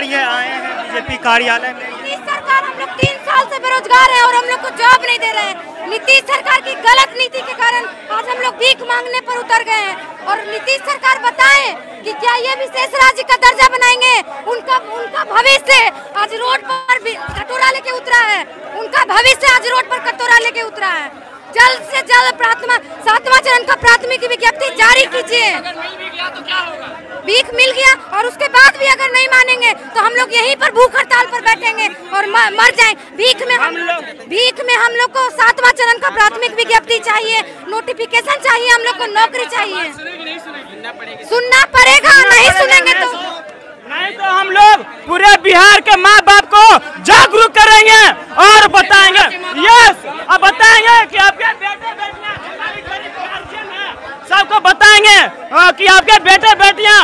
ये आए हैं बीजेपी कार्यालय में। नीतीश सरकार, हम लोग 3 साल से बेरोजगार हैं और हम लोग को जॉब नहीं दे रहे हैं। नीतीश सरकार की गलत नीति के कारण आज हम लोग भीख मांगने पर उतर गए हैं। और नीतीश सरकार बताए कि क्या ये विशेष राज्य का दर्जा बनाएंगे। उनका भविष्य आज रोड पर कटोरा लेके उतरा है। उनका भविष्य आज रोड पर कटोरा लेके उतरा है। जल्द से जल्द 7वां चरण का प्राथमिक विज्ञप्ति जारी कीजिए। भीख मिल गया और उसके बाद भी अगर नहीं मानेंगे तो हम लोग यहीं पर भूख हड़ताल पर बैठेंगे और मर जाएं। भीख में हम लोग को 7वां चरण का प्राथमिक विज्ञप्ति चाहिए, नोटिफिकेशन चाहिए, हम लोग को नौकरी चाहिए। सुनना पड़ेगा, नहीं सुनेंगे तो हम लोग पूरे बिहार के माँ बाप को जागरूक करेंगे और बताएंगे, अब बताएंगे कि आपके बेटे बेटियां सबको बताएंगे कि आपके बेटे बेटियां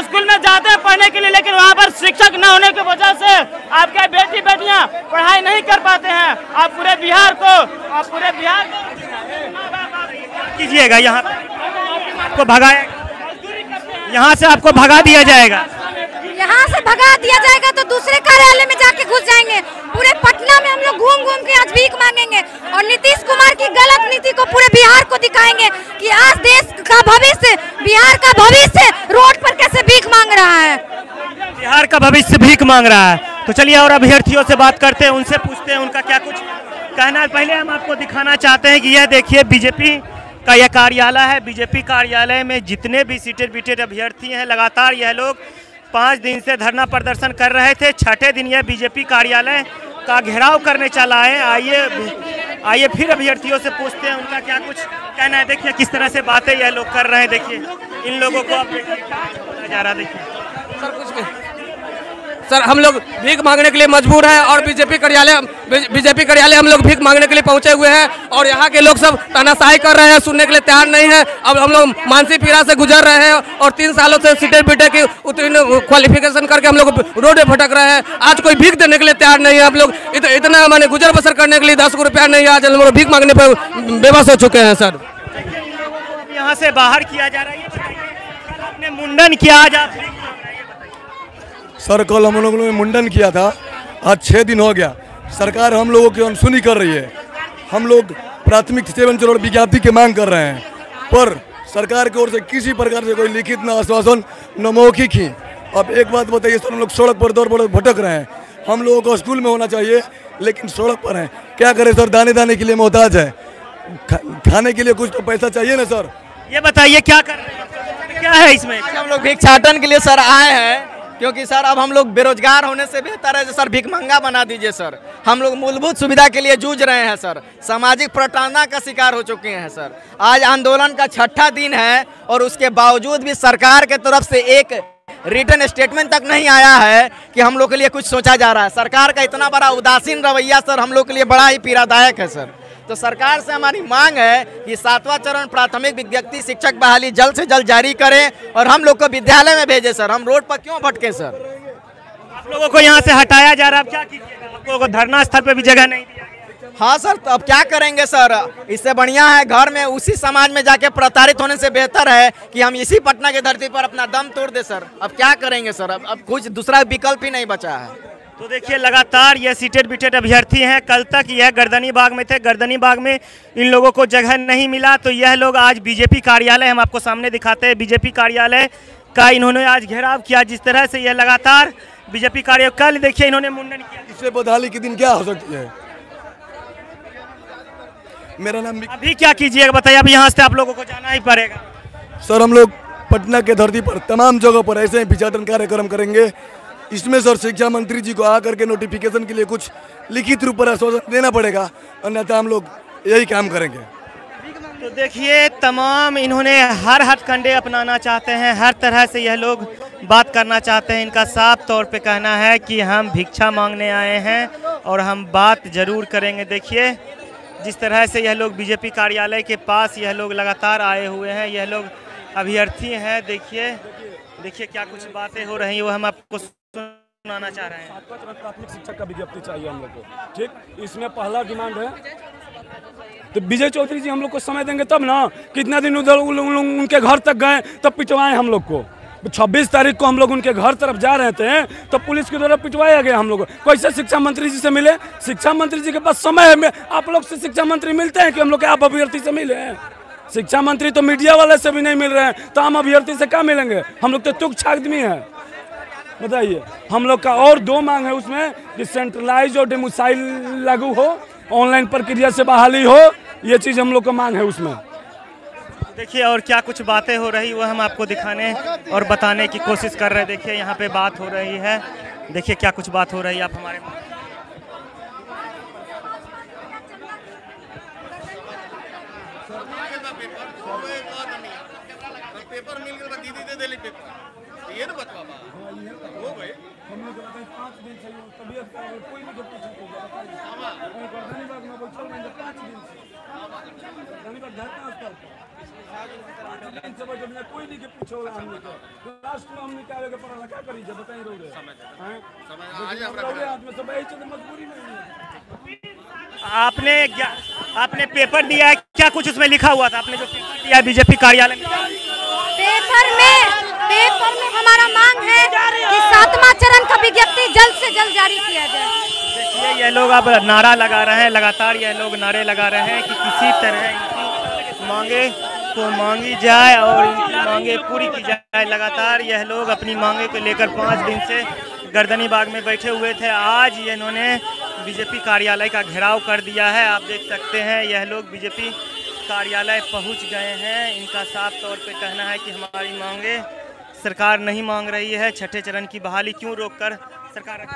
स्कूल में जाते हैं पढ़ने के लिए, लेकिन वहाँ पर शिक्षक न होने की वजह से आपके बेटी बेटियां पढ़ाई नहीं कर पाते हैं। आप पूरे बिहार को कीजिएगा, यहाँ आपको यहाँ से आपको भगा दिया जाएगा। यहाँ से भगा दिया जाएगा तो दूसरे कार्यालय में जाके घुस जाएंगे। पूरे पटना में हम लोग घूम घूम के आज भीख मांगेंगे और नीतीश कुमार की गलत नीति को पूरे बिहार को दिखाएंगे कि आज देश का भविष्य, बिहार का भविष्य रोड पर कैसे भीख मांग रहा है। बिहार का भविष्य भीख मांग रहा है। तो चलिए और अभ्यर्थियों से बात करते हैं, उनसे पूछते हैं उनका क्या कुछ कहना है। पहले हम आपको दिखाना चाहते हैं कि यह देखिए बीजेपी का यह कार्यालय है। बीजेपी कार्यालय में जितने भी सीटेड बीटेड अभ्यर्थी हैं, लगातार यह लोग 5 दिन से धरना प्रदर्शन कर रहे थे। 6ठे दिन यह बीजेपी कार्यालय का घेराव करने चला है। आइए फिर अभ्यर्थियों से पूछते हैं उनका क्या कुछ कहना है। देखिए किस तरह से बातें यह लोग कर रहे हैं। देखिए इन लोगों को अब जा रहा, देखिए सर कुछ भी सर, हम लोग भीख मांगने के लिए मजबूर हैं और बीजेपी कार्यालय हम लोग भीख मांगने के लिए पहुंचे हुए हैं और यहाँ के लोग सब तानाशाही कर रहे हैं, सुनने के लिए तैयार नहीं है। अब हम लोग मानसिक पीड़ा से गुजर रहे हैं और 3 सालों से सीटेड बीटेड की उत्तीर्ण क्वालिफिकेशन करके हम लोग रोड पे भटक रहे हैं। आज कोई भीख देने के लिए तैयार नहीं है। हम लोग इतना माने गुजर बसर करने के लिए 10 रुपया नहीं है। आज हम लोग भीख मांगने पर बेबस हो चुके हैं। सर यहाँ से बाहर किया जा रहा है, आपने मुंडन किया आज आप? सर कल हम लोगों ने मुंडन किया था, आज 6 दिन हो गया। सरकार हम लोगों की अनसुनी कर रही है। हम लोग प्राथमिक 7 चरण विज्ञप्ति की मांग कर रहे हैं, पर सरकार की ओर से किसी प्रकार से कोई लिखित न आश्वासन न मौखिक ही। अब एक बात बताइए सर, हम लोग सड़क पर दौड़ पर भटक रहे हैं। हम लोगों को स्कूल में होना चाहिए लेकिन सड़क पर हैं। क्या करें सर, दाने दाने के लिए मोहताज है, खाने के लिए कुछ तो पैसा चाहिए ना सर। ये बताइए क्या कर रहे हैं, क्या है इसमें? हम लोग भिक्षाटन के लिए सर आए हैं, क्योंकि सर अब हम लोग बेरोजगार होने से बेहतर है जो सर भीख मंगा बना दीजिए सर। हम लोग मूलभूत सुविधा के लिए जूझ रहे हैं सर, सामाजिक प्रताड़ना का शिकार हो चुके हैं सर। आज आंदोलन का 6ठा दिन है और उसके बावजूद भी सरकार के तरफ से एक रिटर्न स्टेटमेंट तक नहीं आया है कि हम लोग के लिए कुछ सोचा जा रहा है। सरकार का इतना बड़ा उदासीन रवैया सर हम लोग के लिए बड़ा ही पीड़ादायक है सर। तो सरकार से हमारी मांग है कि 7वां चरण प्राथमिक विज्ञप्ति शिक्षक बहाली जल्द से जल्द जारी करें और हम लोग को विद्यालय में भेजें सर। हम रोड पर क्यों भटके सर? आप लोगों को यहाँ से हटाया जा रहा है, अब क्या कीजिएगा? आप लोगों को धरना स्थल पे भी जगह नहीं दिया गया। हाँ सर, तो अब क्या करेंगे सर? इससे बढ़िया है घर में उसी समाज में जाके प्रताड़ित होने से बेहतर है कि हम इसी पटना की धरती पर अपना दम तोड़ दे सर। अब क्या करेंगे सर? अब कुछ दूसरा विकल्प ही नहीं बचा है। तो देखिए लगातार ये सीटेड बीटेड अभ्यर्थी हैं। कल तक यह गर्दनी बाग में थे, गर्दनी बाग में इन लोगों को जगह नहीं मिला, तो यह लोग आज बीजेपी कार्यालय, हम आपको सामने दिखाते हैं, बीजेपी कार्यालय का इन्होंने आज घेराव किया। जिस तरह से यह लगातार बीजेपी कार्यालय, कल देखिए इन्होंने मुंडन किया। इससे बदहाली के दिन क्या हो सकती है? मेरा नाम अभी क्या कीजिएगा बताइए? अब यहाँ से आप लोगों को जाना ही पड़ेगा। सर हम लोग पटना के धरती पर तमाम जगहों पर ऐसे ही भिक्षाटन कार्यक्रम करेंगे। इसमें सर शिक्षा मंत्री जी को आकर के नोटिफिकेशन के लिए कुछ लिखित रूप पर आश्वासन देना पड़ेगा, अन्यथा हम लोग यही काम करेंगे। तो देखिए तमाम इन्होंने हर हथकंडे अपनाना चाहते हैं, हर तरह से यह लोग बात करना चाहते हैं। इनका साफ तौर पे कहना है कि हम भिक्षा मांगने आए हैं और हम बात जरूर करेंगे। देखिए जिस तरह से यह लोग बीजेपी कार्यालय के पास यह लोग लगातार आए हुए हैं, यह लोग अभ्यर्थी हैं। देखिए क्या कुछ बातें हो रही हैं वो हम आपको सुनाना चाह रहे हैं। प्राथमिक शिक्षक का विज्ञप्ति चाहिए हम लोग को, ठीक। इसमें पहला डिमांड है तो विजय चौधरी जी हम लोग को समय देंगे तब ना। कितना दिन उधर उनके घर तक गए तब पिटवाएं हम लोग को। 26 तारीख को हम लोग उनके घर तरफ जा रहे थे तो पुलिस के द्वारा पिटवाया गया हम लोग को। कैसे शिक्षा मंत्री जी से मिले? शिक्षा मंत्री जी के पास समय है, आप लोग से शिक्षा मंत्री मिलते हैं कि हम लोग के आप अभ्यर्थी से मिले हैं? शिक्षा मंत्री तो मीडिया वाले से भी नहीं मिल रहे हैं, तो हम अभ्यर्थी से क्या मिलेंगे? हम लोग तो तुच्छ आदमी हैं। बताइए, हम लोग का और 2 मांग है उसमें कि सेंट्रलाइज और डोमिसाइल लागू हो, ऑनलाइन प्रक्रिया से बहाली हो, ये चीज़ हम लोग का मांग है उसमें। देखिए और क्या कुछ बातें हो रही वो हम आपको दिखाने और बताने की कोशिश कर रहे हैं। देखिए यहाँ पे बात हो रही है, देखिए क्या कुछ बात हो रही है। आप हमारे पेपर मिल गया, दीदी दे देली पेपर, ये तो बतवा हो गए। हम लोग 5 दिन से तबीयत कोई नहीं पूछा कोई नहीं के पूछो हम लोग लास्ट में हम निकाले के पड़ा क्या करी जब बताई रहो आज सब मजबूरी नहीं है। आपने पेपर दिया है, क्या कुछ उसमें लिखा हुआ था? आपने जो पेपर दिया बीजेपी कार्यालय में, पेपर में हमारा मांग है कि 7वां चरण का विज्ञप्ति जल्द से जल्द जारी किया जाए। देखिए ये लोग अब नारा लगा रहे हैं, लगातार ये लोग नारे लगा रहे हैं कि किसी तरह इनकी मांगे को मांगी जाए और इनकी मांगे पूरी की जाए। लगातार यह लोग अपनी मांगे को लेकर 5 दिन से गर्दनी बाग में बैठे हुए थे। आज ये इन्होंने बीजेपी कार्यालय का घेराव कर दिया है। आप देख सकते हैं यह लोग बीजेपी कार्यालय पहुंच गए हैं। इनका साफ तौर पे कहना है कि हमारी मांगे सरकार नहीं मांग रही है। छठे चरण की बहाली क्यों रोककर सरकार?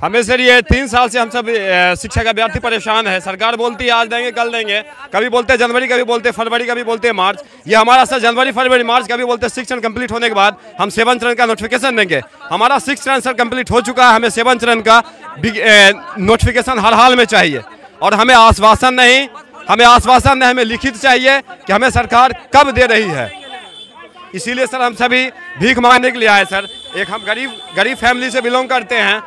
हमें सर ये 3 साल से हम सब शिक्षा का विद्यार्थी परेशान है। सरकार बोलती है आज देंगे कल देंगे, कभी बोलते हैं जनवरी, कभी बोलते हैं फरवरी, कभी बोलते हैं मार्च। ये हमारा सर जनवरी फरवरी मार्च, कभी बोलते हैं 6 चरण कंप्लीट होने के बाद हम 7 चरण का नोटिफिकेशन देंगे। हमारा 6 चरण सर कंप्लीट हो चुका है, हमें 7 चरण का नोटिफिकेशन हर हाल में चाहिए। और हमें आश्वासन नहीं, हमें लिखित चाहिए कि हमें सरकार कब दे रही है। इसीलिए सर हम सभी भीख मांगने के लिए आए सर। एक हम गरीब फैमिली से बिलोंग करते हैं,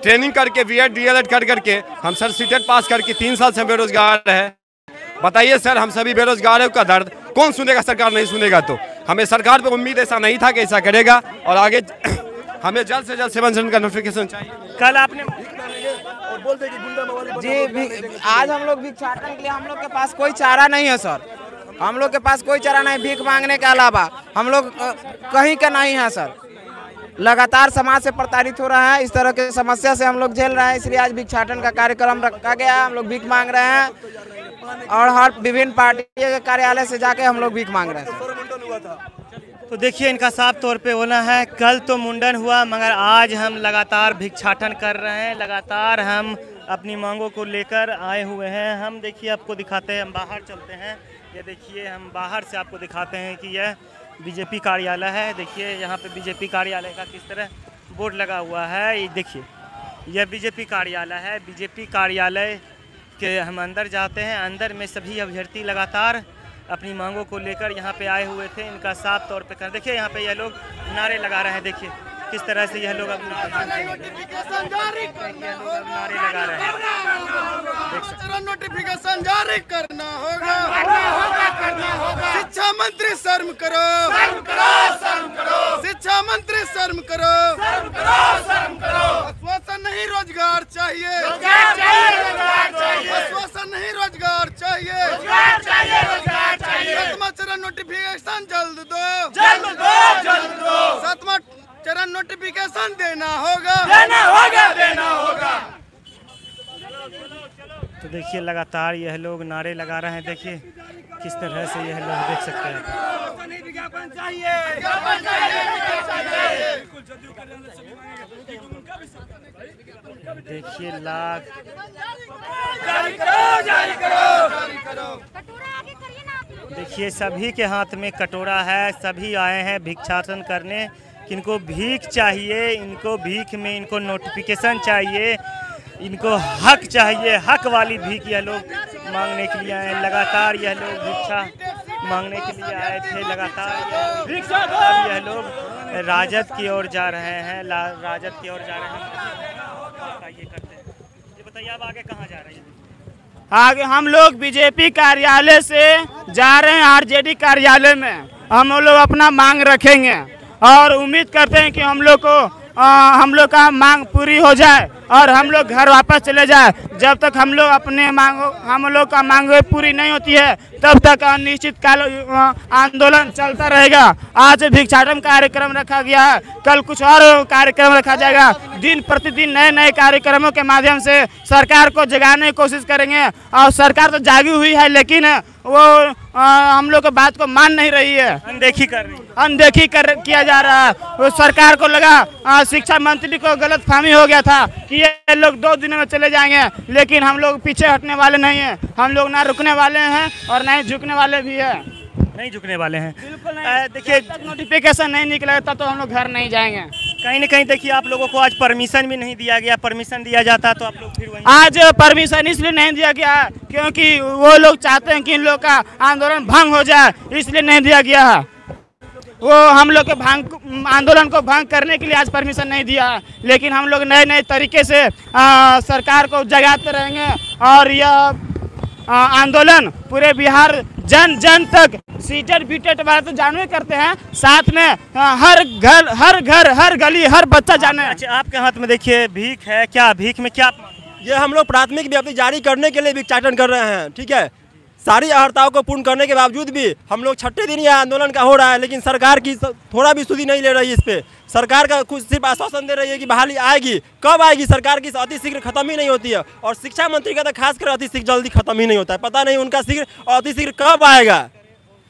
ट्रेनिंग करके बीएड डीएलएड करके हम सर सीटेट पास करके 3 साल से बेरोजगार है। बताइए सर, हम सभी बेरोजगारों का दर्द कौन सुनेगा? सरकार नहीं सुनेगा तो हमें सरकार पे उम्मीद ऐसा नहीं था कि ऐसा करेगा। और आगे हमें जल्द से जल्द 7 चरण का नोटिफिकेशन चाहिए। कल आपने जी आज हम लोग भिक्षाटन के लिए, हम लोग के पास कोई चारा नहीं है सर, हम लोग के पास कोई चारा नहीं भीख मांगने के अलावा। हम लोग कहीं का नहीं है सर, लगातार समाज से प्रताड़ित हो रहा है। इस तरह के समस्या से हम लोग झेल रहे हैं, इसलिए आज भिक्षाटन का कार्यक्रम रखा गया है। हम लोग भीख मांग रहे हैं और हर विभिन्न पार्टी के कार्यालय से जाके हम लोग भीख मांग रहे हैं। तो देखिए इनका साफ तौर पे होना है, कल तो मुंडन हुआ मगर आज हम लगातार भिक्षाटन कर रहे हैं। लगातार हम अपनी मांगों को लेकर आए हुए हैं। हम देखिए आपको दिखाते हैं, हम बाहर चलते हैं। ये देखिए हम बाहर से आपको दिखाते हैं कि यह बीजेपी कार्यालय है। देखिए यहाँ पे बीजेपी कार्यालय का किस तरह बोर्ड लगा हुआ है। ये देखिए यह बीजेपी कार्यालय है। बीजेपी कार्यालय के हम अंदर जाते हैं। अंदर में सभी अभ्यर्थी लगातार अपनी मांगों को लेकर यहाँ पे आए हुए थे। इनका साफ तौर पे कर देखिए यहाँ पे यह लोग नारे लगा रहे हैं। देखिए किस तरह से यह लोग अपनी नारे लगा रहे हैं। नोटिफिकेशन जारी करना होगा, शिक्षा मंत्री शर्म करो, शिक्षा मंत्री शर्म करो, आश्वासन नहीं रोजगार चाहिए, आश्वासन नहीं रोजगार चाहिए, 7वां चरण नोटिफिकेशन जल्द दो, 7वां चरण नोटिफिकेशन देना होगा। तो देखिए लगातार यह लोग नारे लगा रहे हैं। देखिए किस तरह से यह लोग देख सकते हैं। देखिए लाख देखिए सभी के हाथ में कटोरा है। सभी आए हैं भिक्षाटन करने। इनको भीख चाहिए, इनको भीख में इनको नोटिफिकेशन चाहिए, इनको हक चाहिए। हक वाली भीख यह लोग मांगने के लिए आए। लगातार यह लोग भिक्षा मांगने के लिए आए थे। लगातार यह लोग राजद की ओर जा रहे हैं, राजद की ओर जा रहे हैं। ये करते हैं, ये बताइए आप आगे कहाँ जा रहे हैं? आगे हम लोग बीजेपी कार्यालय से जा रहे हैं आरजेडी कार्यालय में। हम लोग अपना मांग रखेंगे और उम्मीद करते हैं कि हम लोग का मांग पूरी हो जाए और हम लोग घर वापस चले जाए। जब तक हम लोग का मांग पूरी नहीं होती है तब तक अनिश्चितकाल आंदोलन चलता रहेगा। आज भिक्षाटन कार्यक्रम रखा गया है, कल कुछ और कार्यक्रम रखा जाएगा। दिन प्रतिदिन नए नए कार्यक्रमों के माध्यम से सरकार को जगाने की कोशिश करेंगे और सरकार तो जागी हुई है लेकिन वो हम लोग की बात को मान नहीं रही है, अनदेखी किया जा रहा है। वो सरकार को लगा शिक्षा मंत्री को गलत फहमी हो गया था कि ये लोग 2 दिन में चले जाएंगे, लेकिन हम लोग पीछे हटने वाले नहीं हैं। हम लोग ना रुकने वाले हैं और ना ही झुकने वाले भी हैं, नहीं झुकने वाले हैं। बिल्कुल नहीं। देखिए नोटिफिकेशन नहीं निकला तब तो हम लोग घर नहीं जाएंगे। कहीं न कहीं देखिए आप लोगों को आज परमिशन भी नहीं दिया गया, परमिशन दिया जाता तो आप लोग फिर वहीं। आज परमिशन इसलिए नहीं दिया गया है क्योंकि वो लोग चाहते हैं कि इन लोग का आंदोलन भंग हो जाए, इसलिए नहीं दिया गया है। वो हम लोग के आंदोलन को भंग करने के लिए आज परमिशन नहीं दिया है, लेकिन हम लोग नए नए तरीके से सरकार को जगाते रहेंगे और यह आंदोलन पूरे बिहार जन जन तक सीटेड बीटेड वाले तो जानवे करते हैं, साथ में हर घर हर गली हर बच्चा जाने। अच्छा, आपके हाथ में देखिए भीख है, क्या भीख में क्या? ये हम लोग प्राथमिक व्याप्ति जारी करने के लिए भिक्षाटन कर रहे हैं, ठीक है। सारी अर्हताओं को पूर्ण करने के बावजूद भी हम लोग 6ठे दिन यह आंदोलन का हो रहा है, लेकिन सरकार की थोड़ा भी सुधि नहीं ले रही। इस पे सरकार का कुछ सिर्फ आश्वासन दे रही है कि बहाली आएगी, कब आएगी सरकार की अति शीघ्र खत्म ही नहीं होती है। और शिक्षा मंत्री का तो खासकर अति शीघ्र जल्दी खत्म ही नहीं होता है, पता नहीं उनका शीघ्र और अति शीघ्र कब आएगा।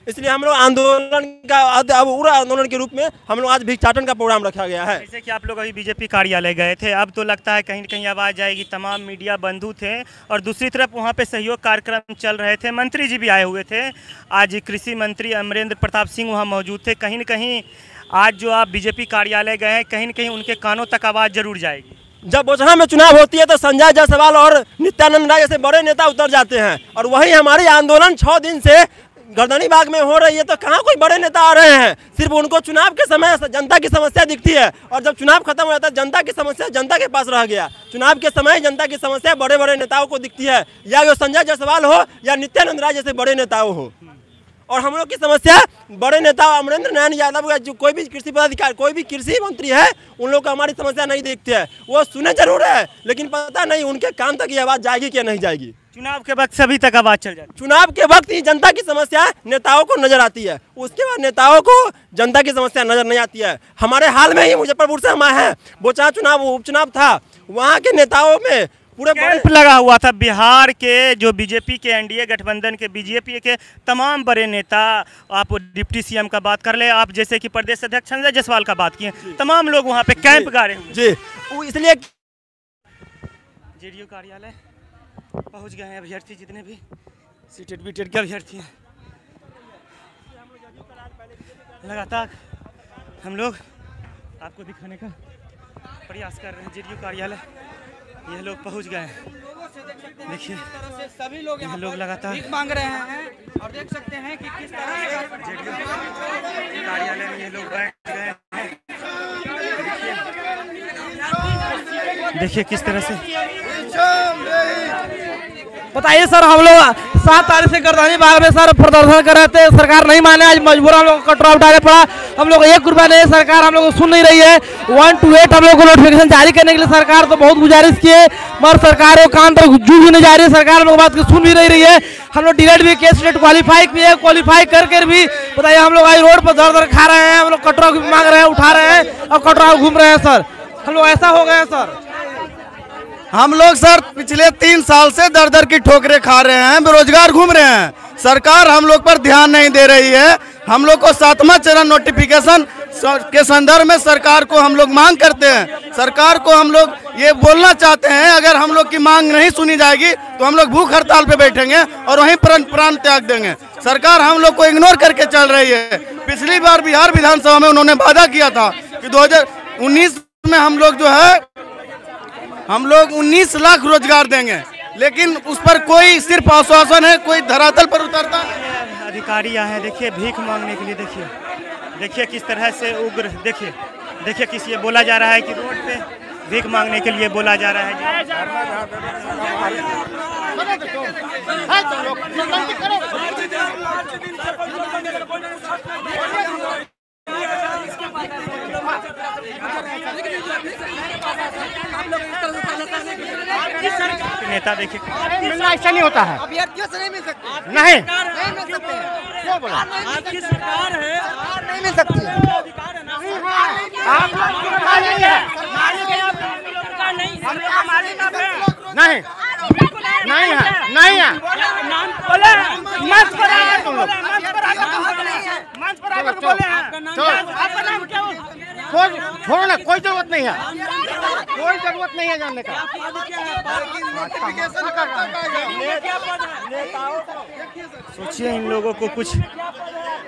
इसलिए हम लोग आंदोलन का पूरा आंदोलन के रूप में हम लोग आज भिक्षाटन का प्रोग्राम रखा गया है। जैसे कि आप लोग अभी बीजेपी कार्यालय गए थे, अब तो लगता है कहीं न कहीं आवाज़ आएगी, तमाम मीडिया बंधु थे और दूसरी तरफ वहाँ पे सहयोग कार्यक्रम चल रहे थे, मंत्री जी भी आए हुए थे। आज कृषि मंत्री अमरेंद्र प्रताप सिंह वहाँ मौजूद थे। कहीं न कहीं आज जो आप बीजेपी कार्यालय गए हैं, कहीं न कहीं उनके कानों तक आवाज़ जरूर जाएगी। जब बोचहा में चुनाव होती है तो संजय जायसवाल और नित्यानंद राय जैसे बड़े नेता उतर जाते हैं, और वही हमारी आंदोलन 6 दिन से गर्दनी बाग में हो रही है तो कहाँ कोई बड़े नेता आ रहे हैं। सिर्फ उनको चुनाव के समय जनता की समस्या दिखती है, और जब चुनाव खत्म हो जाता है जनता की समस्या जनता के पास रह गया। चुनाव के समय जनता की समस्या बड़े बड़े नेताओं को दिखती है, या वो संजय जायसवाल हो या नित्यानंद राय जैसे बड़े नेताओं हो। और हम लोग की समस्या बड़े नेता अमरेंद्र नारायण यादव, जो कोई भी कृषि पदाधिकारी, कोई भी कृषि मंत्री है, उन लोग को हमारी समस्या नहीं देखते हैं। वो सुने जरूर है, लेकिन पता नहीं उनके कान तक ये आवाज़ जाएगी क्या नहीं जाएगी। चुनाव के वक्त सभी तक आवाज़ चल जाती है। चुनाव के वक्त ही जनता की समस्या नेताओं को नजर आती है, उसके बाद नेताओं को जनता की समस्या नजर नहीं आती है। हमारे हाल में ही मुजफ्फरपुर से हम आए हैं, बोचहा चुनाव उपचुनाव था, वहाँ के नेताओं में पूरे कैंप लगा हुआ था। बिहार के जो बीजेपी के एनडीए गठबंधन के बीजेपी के तमाम बड़े नेता, आप डिप्टी सीएम का बात कर ले, आप जैसे कि प्रदेश अध्यक्ष संजय जायसवाल का बात किए, तमाम लोग वहाँ पे कैंप गाड़े हुए। जी, इसलिए जेडीयू कार्यालय पहुँच गए हैं अभ्यर्थी, जितने भी सीटेड बीटेड के अभ्यर्थी हैं। लगातार हम लोग आपको दिखाने का प्रयास कर रहे हैं। जेडीयू कार्यालय ये लोग पहुंच गए हैं, देखिए सभी लोग यहाँ लोग लगातार भीख मांग रहे हैं और देख सकते हैं कि किस तरह से जेडीयू कार्यालय में ये लोग बैठ गए हैं। देखिए किस तरह से। बताइए सर, हम लोग 7 तारीख से गर्दनी बाग में सर प्रदर्शन कर रहे थे, सरकार नहीं माने, आज मजबूर हम लोग कटरा उठाने पड़ा। हम लोग 1 रुपया नहीं, सरकार हम लोग को सुन नहीं रही है। 1 to 8 हम लोग को नोटिफिकेशन जारी करने के लिए सरकार तो बहुत गुजारिश किए, मगर सरकार को कान तक जू भी नहीं जा रही है। सरकार हम लोग बात की सुन भी नहीं रही है। हम लोग डिलेट भी केस स्टेट क्वालिफाई किए, क्वालिफाई करके भी बताइए हम लोग आज रोड पर दर खा रहे हैं। हम लोग कटरा मांग रहे हैं, उठा रहे हैं और कटरा घूम रहे हैं। सर हम लोग ऐसा हो गया सर, हम लोग सर पिछले 3 साल से दर दर की ठोकरें खा रहे हैं, बेरोजगार घूम रहे हैं। सरकार हम लोग पर ध्यान नहीं दे रही है। हम लोग को 7वां चरण नोटिफिकेशन के संदर्भ में सरकार को हम लोग मांग करते हैं। सरकार को हम लोग ये बोलना चाहते हैं, अगर हम लोग की मांग नहीं सुनी जाएगी तो हम लोग भूख हड़ताल पे बैठेंगे और वहीं प्राण त्याग देंगे। सरकार हम लोग को इग्नोर करके चल रही है। पिछली बार बिहार विधानसभा में उन्होंने वादा किया था कि 2019 में हम लोग जो है 19 लाख रोजगार देंगे, लेकिन उस पर कोई सिर्फ आश्वासन है, कोई धरातल पर उतरता नहीं। अधिकारी आए हैं, देखिए भीख मांगने के लिए। देखिए किस तरह से उग्र, देखिए किस ये बोला जा रहा है कि रोड पे भीख मांगने के लिए बोला जा रहा है। नेता देखिए मिलना ऐसा नहीं होता है, अभ्यर्थियों से नहीं मिल सकते, नहीं नहीं मिल सकते हैं। क्यों बोला? आपकी सरकार है, नहीं मिल सकती है। आप लोग की मालिक है, मालिक है आप हम लोग का मालिक आप हैं? नहीं नहीं है, नहीं है। बोले मंच पर आकर तुम लोग मंच पर आकर बोले हैं। आपका नाम क्या हो? छोड़ो ना, कोई जरूरत नहीं है, कोई जरूरत नहीं है जानने का। सोचिए इन लोगों को कुछ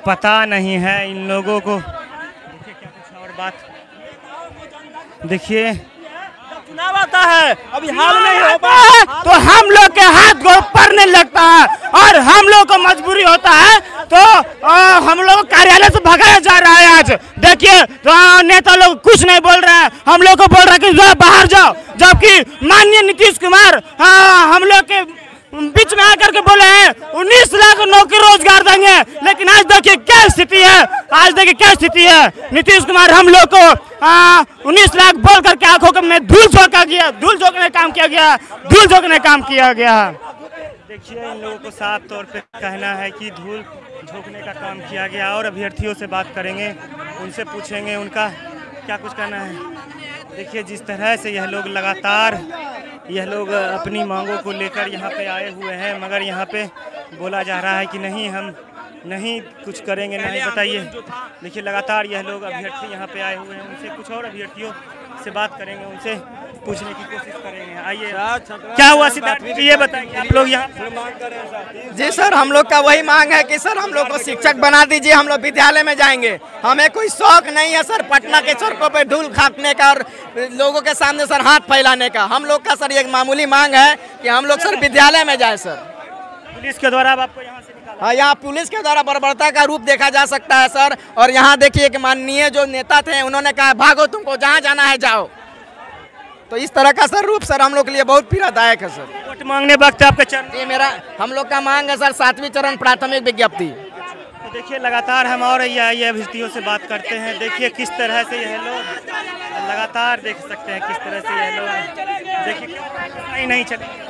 पता नहीं है, इन लोगों को देखिए क्या कुछ और बात देखिए चुनाव आता है, अभी हाल नहीं हो तो हम लोग के हाथ गोड़ पड़ने लगता है और हम लोग को मजबूरी होता है तो हम लोग कार्यालय से भगाया जा रहा है। आज देखिए तो नेता लोग कुछ नहीं बोल रहे हैं, हम लोग को बोल रहा है कि जो बाहर जाओ, जबकि माननीय नीतीश कुमार हम लोग के बीच में आकर के बोले हैं 19 लाख नौकरी रोजगार देंगे, लेकिन आज देखिए क्या स्थिति है, आज देखिए क्या स्थिति है। नीतीश कुमार हम लोग को 19 लाख बोल करके आंखों में धूल झोंका गया, धूल झोंकने काम किया गया, धूल झोंकने काम किया गया। देखिए इन लोगों को साफ तौर पे कहना है कि धूल झोंकने का काम किया गया। और अभ्यर्थियों से बात करेंगे, उनसे पूछेंगे उनका क्या कुछ कहना है। देखिए जिस तरह से यह लोग लगातार अपनी मांगों को लेकर यहाँ पे आए हुए हैं, मगर यहाँ पे बोला जा रहा है कि नहीं हम नहीं कुछ करेंगे, नहीं। बताइए देखिए लगातार यह लोग अभ्यर्थी यहाँ पे आए हुए हैं, उनसे कुछ और अभ्यर्थियों से बात करेंगे, उनसे पूछने की कोशिश करेंगे। आइए क्या हुआ सिद्धार्थ जी, ये बताइए आप लोग यहाँ जी सर, हम लोग का वही मांग है कि सर हम लोग को शिक्षक बना दीजिए, हम लोग विद्यालय में जाएंगे। हमें कोई शौक नहीं है सर पटना के सड़कों पे धूल खाकने का और लोगों के सामने सर हाथ फैलाने का। हम लोग का सर एक मामूली मांग है कि हम लोग सर विद्यालय में जाए। सर पुलिस के द्वारा आपको यहाँ से निकाला? हाँ, यहाँ पुलिस के द्वारा बर्बरता का रूप देखा जा सकता है सर। और यहाँ देखिए कि माननीय जो नेता थे उन्होंने कहा भागो, तुमको जहाँ जाना है जाओ। तो इस तरह का सर रूप सर हम लोग के लिए बहुत पीड़ादायक है सर। वोट मांगने वक्त आपका चरण ये मेरा हम लोग का मांग है सर 7वीं चरण प्राथमिक विज्ञप्ति। तो देखिए लगातार हम और ये अभ्यर्थियों से बात करते हैं। देखिए किस तरह से यह लोग लगातार देख सकते हैं, किस तरह से यह लोग देखिए नहीं चले।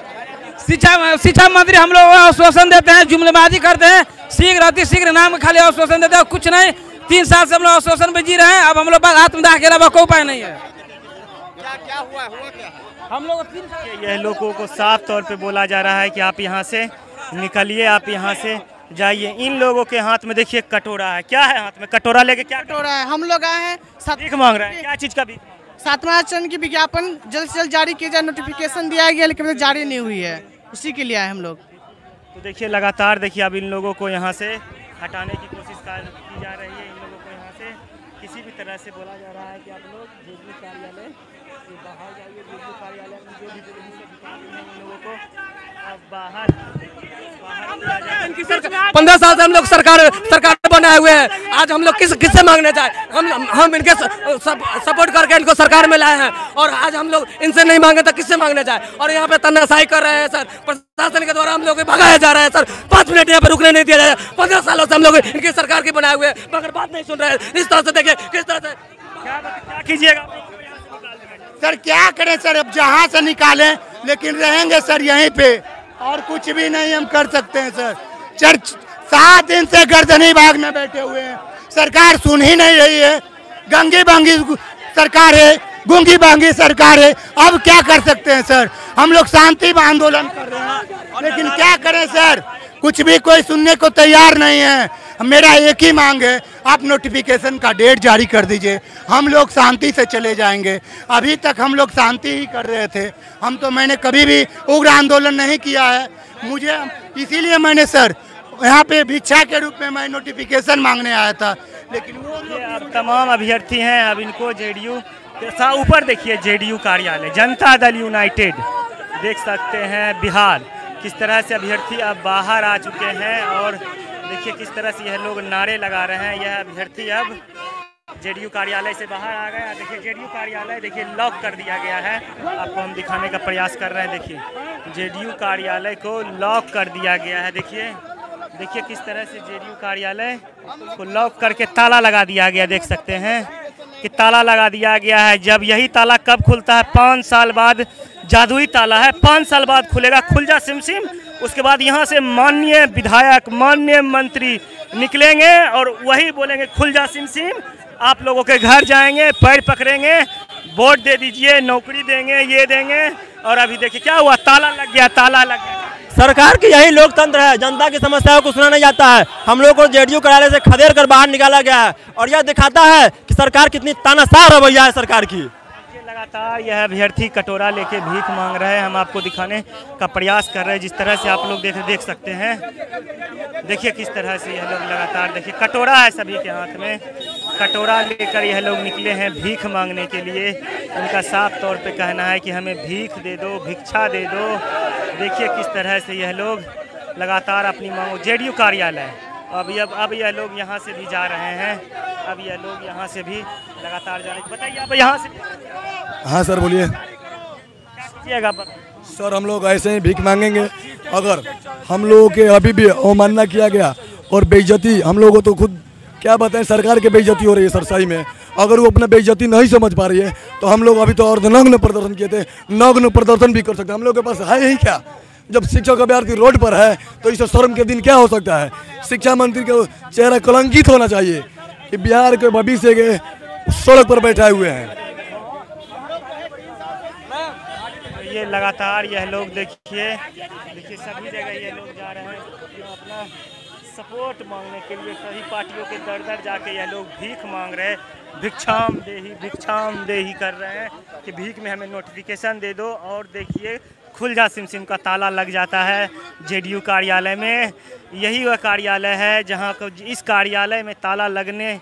शिक्षा मंत्री हम लोग आश्वासन देते हैं, जुमलेबाजी करते हैं, शीघ्र नाम खाली आश्वासन देते हैं, कुछ नहीं। 3 साल से हम लोग आश्वासन में जी रहे हैं। अब हम लोग आत्मदाह के अलावा कोई उपाय नहीं है। क्या हुआ क्या? हम लोग यह लोगों को साफ तौर पे बोला जा रहा है कि आप यहाँ से निकलिए, आप यहाँ से जाइए। इन लोगों के हाथ में देखिए कटोरा है, क्या है हाथ में कटोरा लेके? क्या कटोरा है? हम लोग आए हैं भीख मांग रहे हैं, क्या चीज का भीख? 7वां चरण की विज्ञापन जल्द से जल्द जारी किया जाए, नोटिफिकेशन दिया गया लेकिन जारी नहीं हुई है, उसी के लिए आए हम लोग। तो देखिए लगातार देखिए अब इन लोगों को यहाँ से हटाने की कोशिश की जा रही है। इन लोगों को यहाँ से किसी भी तरह से बोला जा रहा है कि आप लोग जेडीयू कार्यालय से बाहर जाइए, जेडीयू कार्यालय में जो भी इन लोगों को अब बाहर 15 साल से हम लोग सरकार बनाए हुए हैं। आज हम लोग किससे मांगने जाए? हम इनके सपोर्ट करके इनको सरकार में लाए हैं और आज हम लोग इनसे नहीं मांगे तो किससे मांगने जाए? और यहाँ पे तानाशाही कर रहे हैं सर, प्रशासन के द्वारा हम लोग भगाया जा रहा है सर। 5 मिनट यहाँ पे रुकने नहीं दिया जा रहा है। 15 सालों से हम लोग इनकी सरकार की बनाए हुए हैं, मगर बात नहीं सुन रहे हैं। इस तरह से देखिए किस तरह से क्या कीजिएगा सर? क्या करें सर, अब जहाँ से निकालें लेकिन रहेंगे सर यहीं पे, और कुछ भी नहीं हम कर सकते हैं सर। 7 दिन से गर्दनी बाग में बैठे हुए हैं, सरकार सुन ही नहीं रही है। गंगी बांगी सरकार है, गूंगी बांगी सरकार है। अब क्या कर सकते हैं सर? हम लोग शांति में आंदोलन कर रहे हैं, लेकिन क्या करें सर, कुछ भी कोई सुनने को तैयार नहीं है। मेरा एक ही मांग है, आप नोटिफिकेशन का डेट जारी कर दीजिए, हम लोग शांति से चले जाएंगे। अभी तक हम लोग शांति ही कर रहे थे, मैंने कभी भी उग्र आंदोलन नहीं किया है। मुझे इसीलिए मैंने सर यहाँ पे भिक्षा के रूप में मैं नोटिफिकेशन मांगने आया था, लेकिन वो अब तमाम अभ्यर्थी हैं। अब इनको जेडीयू ऊपर देखिए, जेडीयू कार्यालय जनता दल यूनाइटेड देख सकते हैं बिहार, किस तरह से अभ्यर्थी अब बाहर आ चुके हैं और देखिए किस तरह से यह लोग नारे लगा रहे हैं। यह अभ्यर्थी अब जेडीयू कार्यालय से बाहर आ गया। देखिए जेडीयू कार्यालय देखिए लॉक कर दिया गया है, आपको हम दिखाने का प्रयास कर रहे हैं। देखिए जेडीयू कार्यालय को लॉक कर दिया गया है। देखिए किस तरह से जेडीयू कार्यालय को लॉक करके ताला लगा दिया गया, देख सकते हैं। कि ताला लगा दिया गया है। जब यही ताला कब खुलता है? 5 साल बाद जादुई ताला है, 5 साल बाद खुलेगा। खुल जा सिम सिम। उसके बाद यहाँ से माननीय विधायक, माननीय मंत्री निकलेंगे और वही बोलेंगे खुल जा सिम सिम। आप लोगों के घर जाएंगे, पैर पकड़ेंगे, वोट दे दीजिए, नौकरी देंगे, ये देंगे। और अभी देखिए क्या हुआ, ताला लग गया, ताला लग गया। सरकार की यही लोकतंत्र है, जनता की समस्याओं को सुना नहीं जाता है। हम लोग को जेडीयू कार्यालय से खदेड़ कर बाहर निकाला गया है और यह दिखाता है कि सरकार कितनी तानाशाह रवैया है सरकार की। लगातार यह अभ्यर्थी कटोरा लेके भीख मांग रहे हैं। हम आपको दिखाने का प्रयास कर रहे हैं, जिस तरह से आप लोग देख सकते हैं। देखिए किस तरह से यह लोग लगातार, देखिए कटोरा है सभी के हाथ में, कटोरा लेकर यह लोग निकले हैं भीख मांगने के लिए। उनका साफ तौर पे कहना है कि हमें भीख दे दो, भिक्षा दे दो। देखिए किस तरह से यह लोग लगातार अपनी मांगों, जेडीयू कार्यालय अब यह लोग यहाँ से भी जा रहे हैं। अब यह लोग यहाँ से भी लगातार जाने, बताइए आप यहाँ से। हाँ सर बोलिए। क्या कीजिएगा? सर हम लोग ऐसे ही भीख मांगेंगे। अगर हम लोगों के अभी भी अवमानना किया गया और बेइज्जती, हम लोगों को तो खुद क्या बताएं, सरकार की बेइज्जती हो रही है सर सही में। अगर वो अपना बेइज्जती नहीं समझ पा रही है तो हम लोग अभी तो अर्धनग्न प्रदर्शन किए थे, नग्न प्रदर्शन भी कर सकते हैं। हम लोग के पास है ही क्या? जब शिक्षक अभ्यर्थी रोड पर है तो इसे शर्म के दिन क्या हो सकता है? शिक्षा मंत्री का चेहरा कलंकित होना चाहिए कि बिहार के भविष्य के सड़क पर बैठाए हुए हैं। ये लगातार यह लोग देखिए सभी जगह ये लोग जा रहे हैं अपना सपोर्ट मांगने के लिए। सभी पार्टियों के दर दर जाके यह लोग भीख मांग रहे हैं, भिक्षाम देही कर रहे हैं कि भीख में हमें नोटिफिकेशन दे दो। और देखिए खुल जा सिम सिम का ताला लग जाता है जेडीयू कार्यालय में। यही वह कार्यालय है जहां को, इस कार्यालय में ताला लगने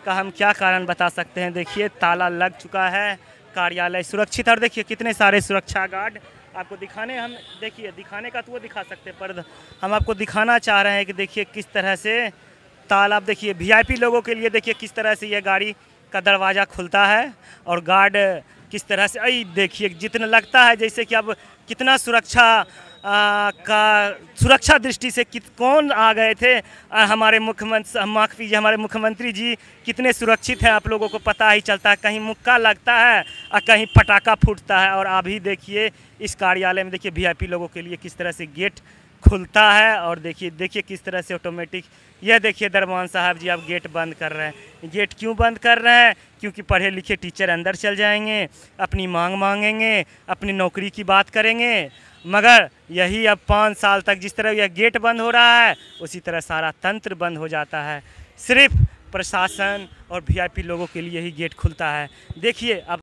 का हम क्या कारण बता सकते हैं। देखिए ताला लग चुका है, कार्यालय सुरक्षित। और देखिए कितने सारे सुरक्षा गार्ड आपको दिखाने, हम देखिए दिखाने का तो वो दिखा सकते हैं पर हम आपको दिखाना चाह रहे हैं कि देखिए किस तरह से ताला, आप देखिए वीआईपी लोगों के लिए देखिए किस तरह से ये गाड़ी का दरवाज़ा खुलता है और गार्ड किस तरह से, अई देखिए जितना लगता है जैसे कि अब कितना सुरक्षा दृष्टि से कौन आ गए थे। हमारे मुख्यमंत्री जी कितने सुरक्षित हैं आप लोगों को पता ही चलता है। कहीं मुक्का लगता है और कहीं पटाखा फूटता है। और अभी देखिए इस कार्यालय में देखिए वीआईपी लोगों के लिए किस तरह से गेट खुलता है। और देखिए किस तरह से ऑटोमेटिक, यह देखिए दरबान साहब जी अब गेट बंद कर रहे हैं। गेट क्यों बंद कर रहे हैं? क्योंकि पढ़े लिखे टीचर अंदर चल जाएंगे, अपनी मांग मांगेंगे, अपनी नौकरी की बात करेंगे। मगर यही अब 5 साल तक जिस तरह यह गेट बंद हो रहा है उसी तरह सारा तंत्र बंद हो जाता है। सिर्फ प्रशासन और वीआईपी लोगों के लिए ही गेट खुलता है। देखिए अब